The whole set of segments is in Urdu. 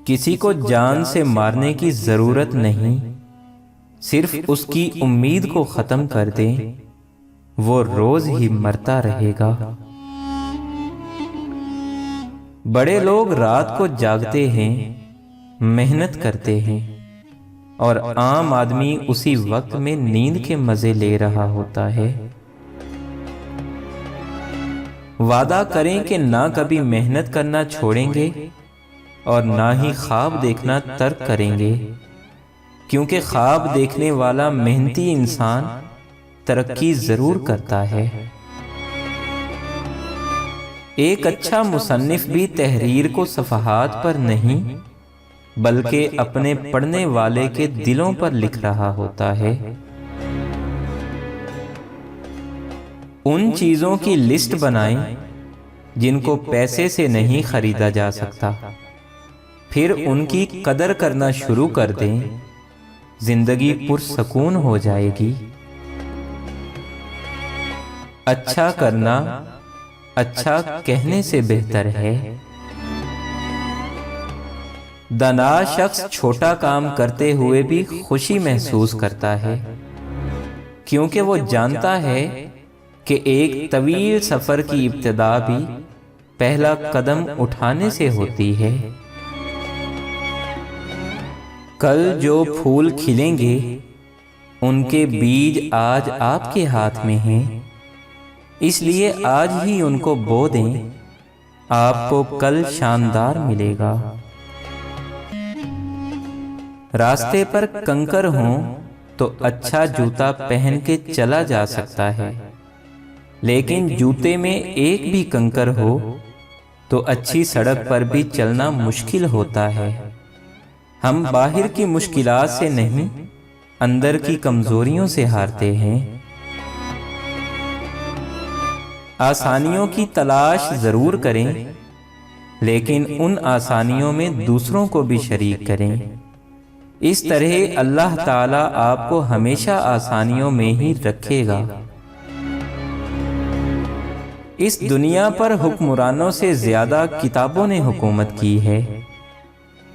کسی کو جان سے مارنے کی ضرورت نہیں، صرف اس کی امید کو ختم کر دیں، وہ روز ہی مرتا رہے گا۔ بڑے لوگ رات کو جاگتے ہیں، محنت کرتے ہیں، اور عام آدمی اسی وقت میں نیند کے مزے لے رہا ہوتا ہے۔ وعدہ کریں کہ نہ کبھی محنت کرنا چھوڑیں گے اور نہ ہی خواب دیکھنا ترک کریں گے، کیونکہ خواب دیکھنے والا محنتی انسان ترقی ضرور کرتا ہے۔ ایک اچھا مصنف بھی تحریر کو صفحات پر نہیں بلکہ اپنے پڑھنے والے کے دلوں پر لکھ رہا ہوتا ہے۔ ان چیزوں کی لسٹ بنائیں جن کو پیسے سے نہیں خریدا جا سکتا، پھر ان کی قدر کرنا شروع کر دیں، زندگی پرسکون ہو جائے گی۔ اچھا کرنا اچھا کہنے سے بہتر ہے۔ دانا شخص چھوٹا کام کرتے ہوئے بھی خوشی محسوس کرتا ہے، کیونکہ وہ جانتا ہے کہ ایک طویل سفر کی ابتدا بھی پہلا قدم اٹھانے سے ہوتی ہے۔ کل جو پھول کھلیں گے ان کے بیج آج آپ کے ہاتھ میں ہیں، اس لیے آج ہی ان کو بو دیں، آپ کو کل شاندار ملے گا۔ راستے پر کنکر ہوں تو اچھا جوتا پہن کے چلا جا سکتا ہے، لیکن جوتے میں ایک بھی کنکر ہو تو اچھی سڑک پر بھی چلنا مشکل ہوتا ہے۔ ہم باہر کی مشکلات سے نہیں، اندر کی کمزوریوں سے ہارتے ہیں۔ آسانیوں کی تلاش ضرور کریں، لیکن ان آسانیوں میں دوسروں کو بھی شریک کریں۔ اس طرح اللہ تعالیٰ آپ کو ہمیشہ آسانیوں میں ہی رکھے گا۔ اس دنیا پر حکمرانوں سے زیادہ کتابوں نے حکومت کی ہے۔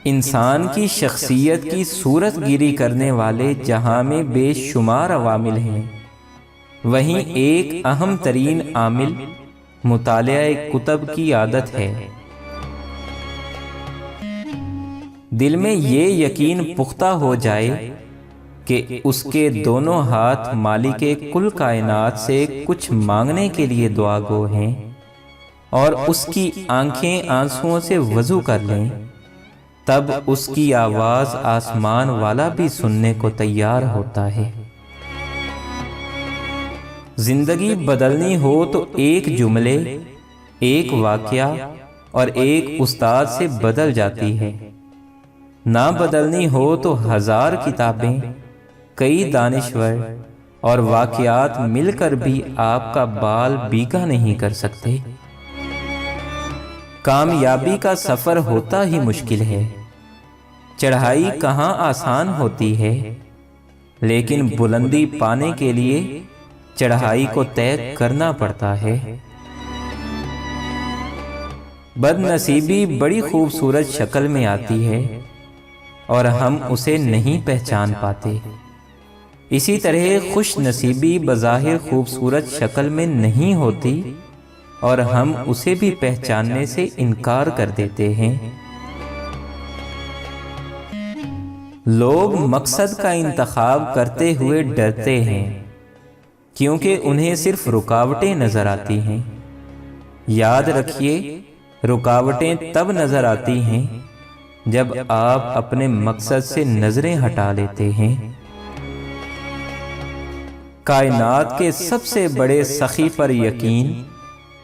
انسان کی شخصیت کی صورت گیری کرنے والے جہاں میں بے شمار عوامل ہیں، وہیں ایک اہم ترین عامل مطالعہ کتب کی عادت ہے۔ دل میں یہ یقین پختہ ہو جائے کہ اس کے دونوں ہاتھ مالک کل کائنات سے کچھ مانگنے کے لیے دعا گو ہیں، اور اس کی آنکھیں آنسوؤں سے وضو کر لیں، تب اس کی آواز آسمان والا بھی سننے کو تیار ہوتا ہے۔ زندگی بدلنی ہو تو ایک جملے، ایک واقعہ اور ایک استاد سے بدل جاتی ہے۔ نہ بدلنی ہو تو ہزار کتابیں، کئی دانشور اور واقعات مل کر بھی آپ کا بال بیگا نہیں کر سکتے۔ کامیابی کا سفر ہوتا ہی مشکل ہے، چڑھائی کہاں آسان ہوتی ہے، لیکن بلندی پانے کے لیے چڑھائی کو طے کرنا پڑتا ہے۔ بد نصیبی بڑی خوبصورت شکل میں آتی ہے اور ہم اسے نہیں پہچان پاتے، اسی طرح خوش نصیبی بظاہر خوبصورت شکل میں نہیں ہوتی اور ہم اسے بھی پہچاننے سے انکار کر دیتے ہیں۔ لوگ مقصد کا انتخاب کرتے ہوئے ڈرتے ہیں، کیونکہ انہیں صرف رکاوٹیں نظر آتی ہیں۔ یاد رکھیے، رکاوٹیں تب نظر آتی ہیں جب آپ اپنے مقصد سے نظریں ہٹا لیتے ہیں۔ کائنات کے سب سے بڑے سخی پر یقین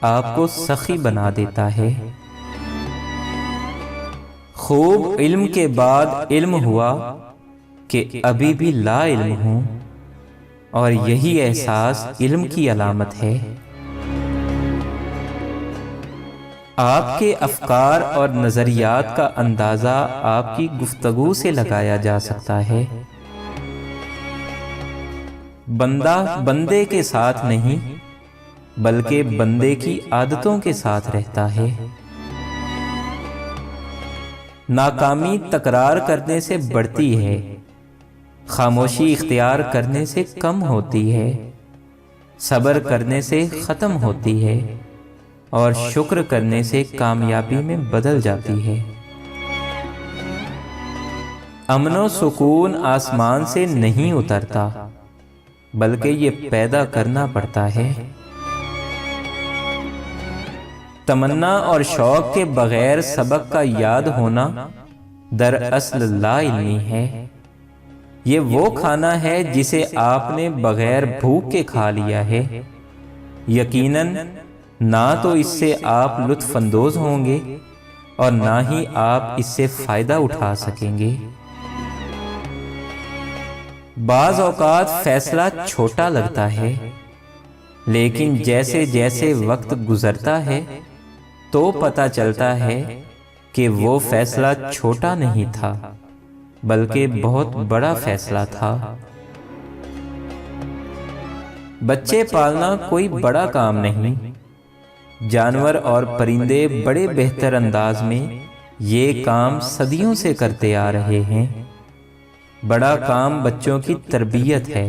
آپ کو سخی بنا دیتا ہے۔ خوب علم کے بعد علم ہوا کہ ابھی بھی لا علم ہوں، اور یہی احساس علم کی علامت ہے۔ آپ کے افکار اور نظریات کا اندازہ آپ کی گفتگو سے لگایا جا سکتا ہے۔ بندہ بندے کے ساتھ نہیں بلکہ بندے کی عادتوں کے ساتھ رہتا ہے۔ ناکامی تکرار کرنے سے بڑھتی ہے، خاموشی اختیار کرنے سے کم ہوتی ہے، صبر کرنے سے ختم ہوتی ہے اور شکر کرنے سے کامیابی میں بدل جاتی ہے۔ امن و سکون آسمان سے نہیں اترتا، بلکہ یہ پیدا کرنا پڑتا ہے۔ تمنا اور شوق کے بغیر سبق کا یاد ہونا دراصل لا علمی ہے۔ یہ وہ کھانا ہے جسے آپ نے بغیر بھوک کے کھا لیا ہے۔ یقیناً نہ تو اس سے آپ لطف اندوز ہوں گے اور نہ ہی آپ اس سے فائدہ اٹھا سکیں گے۔ بعض اوقات فیصلہ چھوٹا لگتا ہے، لیکن جیسے جیسے وقت گزرتا ہے تو پتہ چلتا ہے کہ وہ فیصلہ چھوٹا نہیں تھا، بلکہ بہت بڑا فیصلہ تھا۔ بچے پالنا کوئی بڑا کام نہیں، جانور اور پرندے بڑے بہتر انداز میں یہ کام صدیوں سے کرتے آ رہے ہیں۔ بڑا کام بچوں کی تربیت ہے،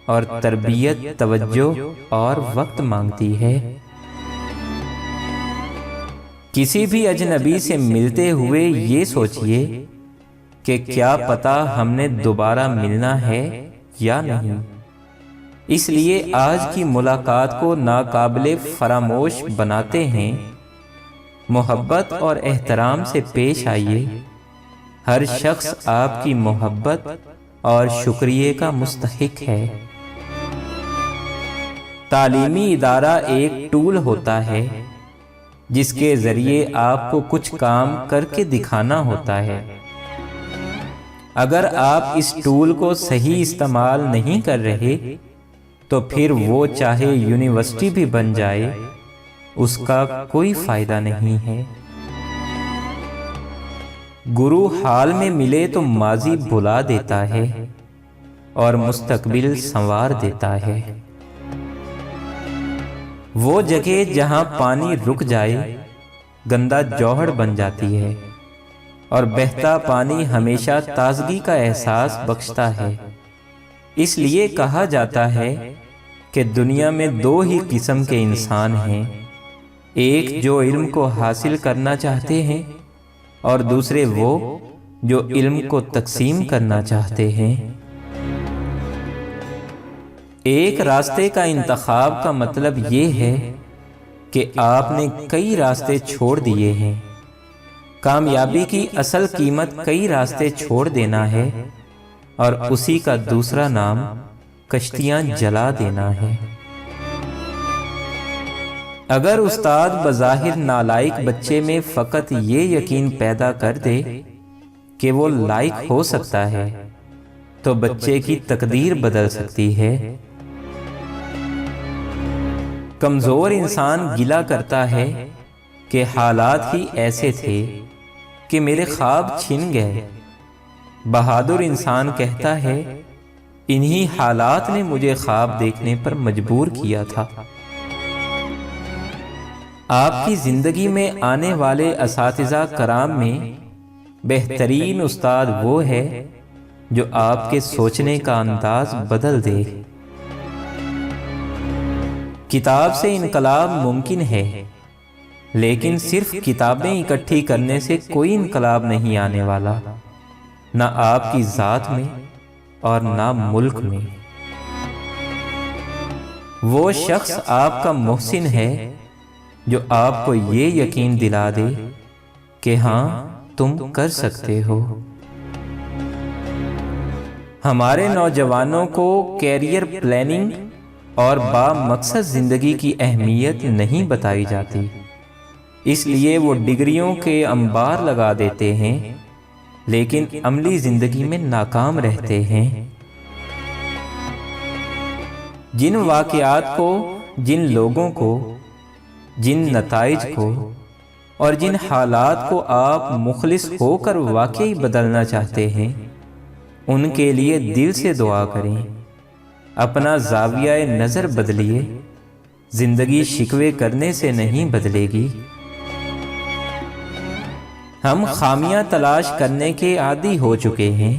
اور تربیت توجہ اور وقت مانگتی ہے۔ کسی بھی اجنبی سے ملتے ہوئے یہ سوچئے کہ کیا پتہ ہم نے دوبارہ ملنا ہے یا نہیں۔ اس لیے آج کی ملاقات کو ناقابل فراموش بناتے ہیں۔ محبت اور احترام سے پیش آئیے، ہر شخص آپ کی محبت اور شکریہ کا مستحق ہے۔ تعلیمی ادارہ ایک ٹول ہوتا ہے جس کے ذریعے آپ کو کچھ کام کر کے دکھانا ہوتا ہے۔ اگر آپ اس ٹول کو صحیح استعمال نہیں کر رہے تو پھر وہ چاہے یونیورسٹی بھی بن جائے، اس کا کوئی فائدہ نہیں ہے۔ گرو حال میں ملے تو ماضی بھلا دیتا ہے اور مستقبل سنوار دیتا ہے۔ وہ جگہ جہاں پانی رک جائے گندا جوہر بن جاتی ہے، اور بہتا پانی ہمیشہ تازگی کا احساس بخشتا ہے۔ اس لیے کہا جاتا ہے کہ دنیا میں دو ہی قسم کے انسان ہیں، ایک جو علم کو حاصل کرنا چاہتے ہیں اور دوسرے وہ جو علم کو تقسیم کرنا چاہتے ہیں۔ ایک راستے کا انتخاب کا مطلب یہ ہے کہ آپ نے کئی راستے چھوڑ دیے ہیں۔ کامیابی کی اصل قیمت کئی راستے چھوڑ دینا ہے، اور اسی کا دوسرا نام کشتیاں جلا دینا ہے۔ اگر استاد بظاہر نالائق بچے میں فقط یہ یقین پیدا کر دے کہ وہ لائق ہو سکتا ہے تو بچے کی تقدیر بدل سکتی ہے۔ کمزور انسان گلہ کرتا ہے کہ حالات ہی ایسے تھے کہ میرے خواب چھن گئے۔ بہادر انسان کہتا ہے انہی حالات نے مجھے خواب دیکھنے پر مجبور کیا تھا۔ آپ کی زندگی میں آنے والے اساتذہ کرام میں بہترین استاد وہ ہے جو آپ کے سوچنے کا انداز بدل دے۔ کتاب سے انقلاب ممکن ہے، لیکن صرف کتابیں اکٹھی کرنے سے کوئی انقلاب نہیں آنے والا، نہ آپ کی ذات میں اور نہ ملک میں۔ وہ شخص آپ کا محسن ہے جو آپ کو یہ یقین دلا دے کہ ہاں تم کر سکتے ہو۔ ہمارے نوجوانوں کو کیریئر پلاننگ اور با مقصد زندگی کی اہمیت نہیں بتائی جاتی، اس لیے وہ ڈگریوں کے انبار لگا دیتے ہیں لیکن عملی زندگی میں ناکام رہتے ہیں۔ جن واقعات کو، جن لوگوں کو، جن نتائج کو اور جن حالات کو آپ مخلص ہو کر واقعی بدلنا چاہتے ہیں، ان کے لیے دل سے دعا کریں۔ اپنا زاویہ نظر بدلیے، زندگی شکوے کرنے سے نہیں بدلے گی۔ ہم خامیاں تلاش کرنے کے عادی ہو چکے ہیں۔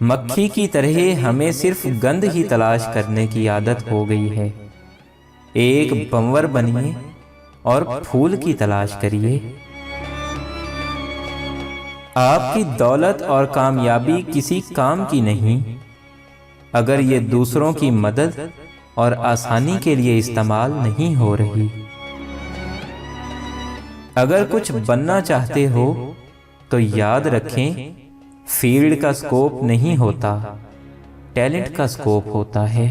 مکھی کی طرح ہمیں صرف گند ہی تلاش کرنے کی عادت ہو گئی ہے۔ ایک بنور بنیے اور پھول کی تلاش کریے۔ آپ کی دولت اور کامیابی کسی کام کی نہیں اگر یہ دوسروں کی مدد اور آسانی کے لیے استعمال نہیں ہو رہی۔ اگر کچھ بننا چاہتے ہو تو یاد رکھیں، فیلڈ کا سکوپ نہیں ہوتا، ٹیلنٹ کا سکوپ ہوتا ہے۔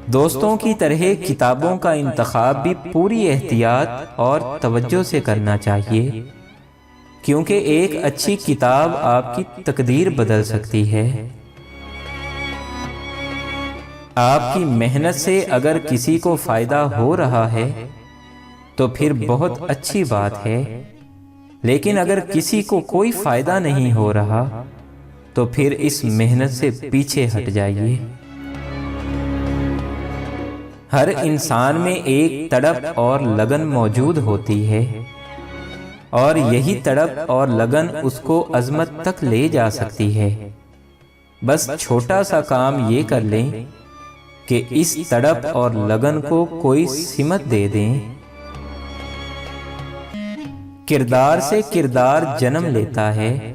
دوستوں کی طرح کتابوں کا انتخاب بھی پوری احتیاط اور توجہ سے کرنا چاہیے، کیونکہ ایک اچھی کتاب آپ کی تقدیر بدل سکتی ہے۔ آپ کی محنت سے اگر کسی کو فائدہ ہو رہا ہے تو پھر بہت اچھی بات ہے، لیکن اگر کسی کو کوئی فائدہ نہیں ہو رہا تو پھر اس محنت سے پیچھے ہٹ جائیے۔ ہر انسان میں ایک تڑپ اور لگن موجود ہوتی ہے، اور یہی تڑپ اور لگن اس کو عظمت تک لے جا سکتی ہے۔ بس چھوٹا سا کام یہ کر لیں کہ اس تڑپ اور لگن کو کوئی سمت دے دیں۔ کردار سے کردار جنم لیتا ہے،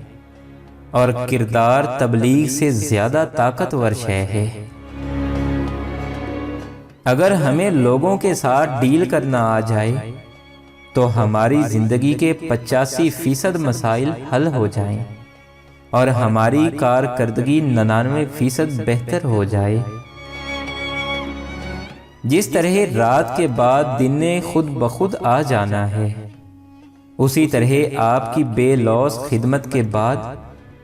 اور کردار تبلیغ سے زیادہ طاقتور شے ہے۔ اگر ہمیں لوگوں کے ساتھ ڈیل کرنا آ جائے تو ہماری زندگی کے 85% مسائل حل ہو جائیں اور ہماری کارکردگی 99% بہتر ہو جائے۔ جس طرح رات کے بعد دن نے خود بخود آ جانا ہے، اسی طرح آپ کی بے لوث خدمت کے بعد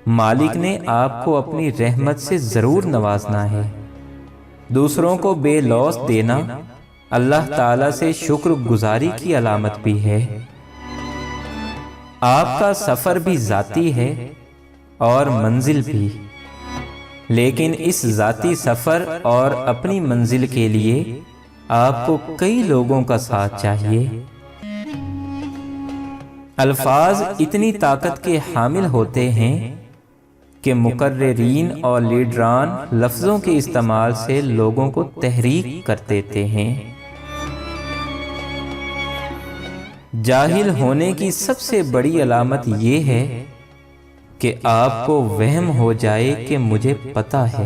مالک نے آپ کو اپنی رحمت سے ضرور نوازنا ہے۔ دوسروں کو بے لوث دینا اللہ تعالیٰ سے شکر گزاری کی علامت بھی ہے۔ آپ کا سفر بھی ذاتی ہے اور منزل بھی، لیکن اس ذاتی سفر اور اپنی منزل کے لیے آپ کو کئی لوگوں کا ساتھ چاہیے۔ الفاظ اتنی طاقت کے حامل ہوتے ہیں کہ مقررین اور لیڈران لفظوں کے استعمال سے لوگوں کو تحریک کر دیتے ہیں۔ جاہل ہونے کی سب سے بڑی علامت یہ ہے کہ آپ کو وہم ہو جائے کہ مجھے پتہ ہے۔